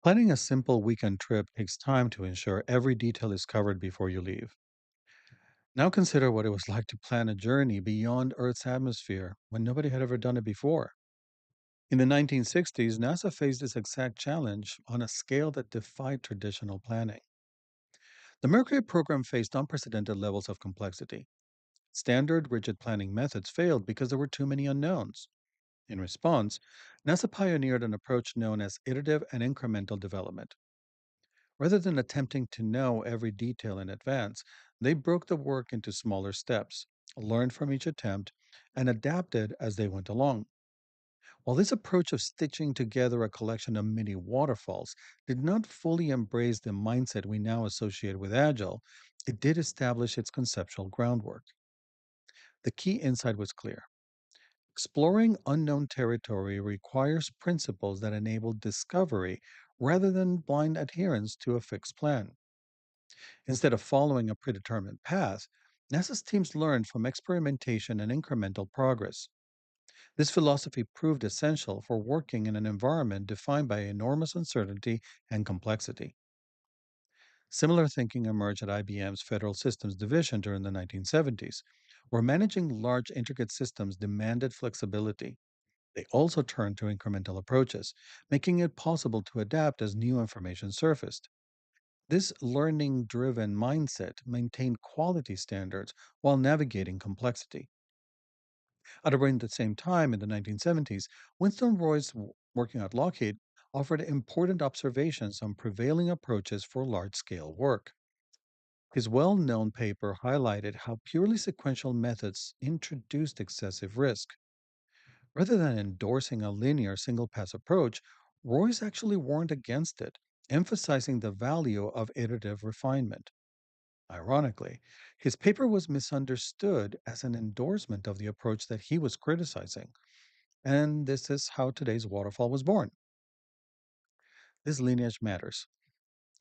Planning a simple weekend trip takes time to ensure every detail is covered before you leave. Now consider what it was like to plan a journey beyond Earth's atmosphere when nobody had ever done it before. In the 1960s, NASA faced this exact challenge on a scale that defied traditional planning. The Mercury program faced unprecedented levels of complexity. Standard, rigid planning methods failed because there were too many unknowns. In response, NASA pioneered an approach known as iterative and incremental development. Rather than attempting to know every detail in advance, they broke the work into smaller steps, learned from each attempt, and adapted as they went along. While this approach of stitching together a collection of mini waterfalls did not fully embrace the mindset we now associate with Agile, it did establish its conceptual groundwork. The key insight was clear. Exploring unknown territory requires principles that enable discovery rather than blind adherence to a fixed plan. Instead of following a predetermined path, NASA's teams learned from experimentation and incremental progress. This philosophy proved essential for working in an environment defined by enormous uncertainty and complexity. Similar thinking emerged at IBM's Federal Systems Division during the 1970s, where managing large, intricate systems demanded flexibility. They also turned to incremental approaches, making it possible to adapt as new information surfaced. This learning driven mindset maintained quality standards while navigating complexity. At around the same time, in the 1970s, Winston Royce, working at Lockheed, offered important observations on prevailing approaches for large scale work. His well known paper highlighted how purely sequential methods introduced excessive risk. Rather than endorsing a linear single pass approach, Royce actually warned against it, emphasizing the value of iterative refinement. Ironically, his paper was misunderstood as an endorsement of the approach that he was criticizing, and this is how today's waterfall was born. This lineage matters.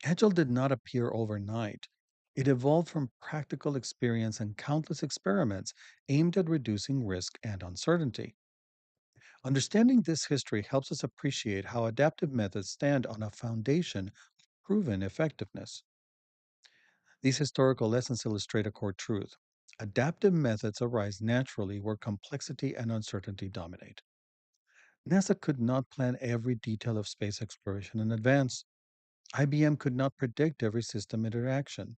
Agile did not appear overnight. It evolved from practical experience and countless experiments aimed at reducing risk and uncertainty. Understanding this history helps us appreciate how adaptive methods stand on a foundation of proven effectiveness. These historical lessons illustrate a core truth. Adaptive methods arise naturally where complexity and uncertainty dominate. NASA could not plan every detail of space exploration in advance. IBM could not predict every system interaction.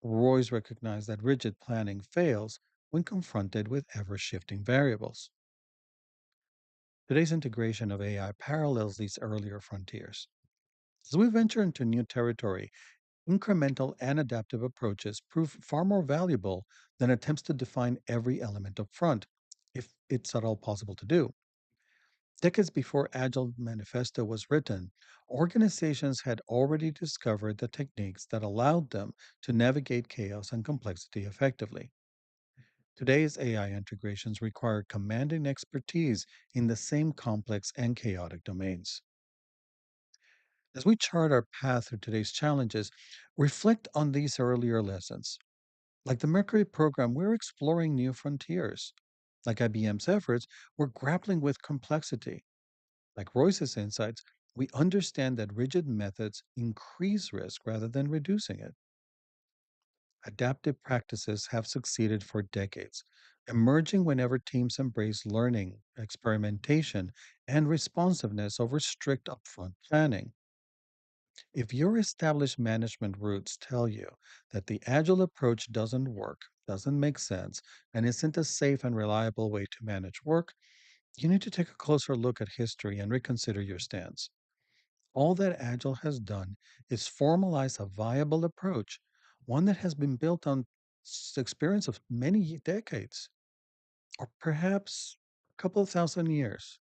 Royce recognized that rigid planning fails when confronted with ever shifting variables. Today's integration of AI parallels these earlier frontiers. As we venture into new territory, incremental and adaptive approaches prove far more valuable than attempts to define every element up front, if it's at all possible to do. Decades before Agile Manifesto was written, organizations had already discovered the techniques that allowed them to navigate chaos and complexity effectively. Today's AI integrations require commanding expertise in the same complex and chaotic domains. As we chart our path through today's challenges, reflect on these earlier lessons. Like the Mercury program, we're exploring new frontiers. Like IBM's efforts, we're grappling with complexity. Like Royce's insights, we understand that rigid methods increase risk rather than reducing it. Adaptive practices have succeeded for decades, emerging whenever teams embrace learning, experimentation, and responsiveness over strict upfront planning. If your established management routes tell you that the agile approach doesn't work, doesn't make sense, and isn't a safe and reliable way to manage work, you need to take a closer look at history and reconsider your stance. All that Agile has done is formalize a viable approach, one that has been built on experience of many decades, or perhaps a couple of thousand years.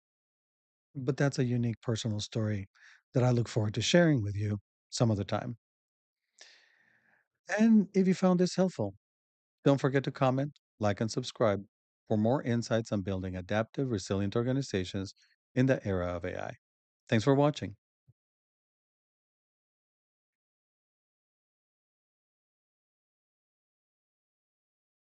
But that's a unique personal story that I look forward to sharing with you some other time. And if you found this helpful, don't forget to comment, like, and subscribe for more insights on building adaptive, resilient organizations in the era of AI. Thanks for watching.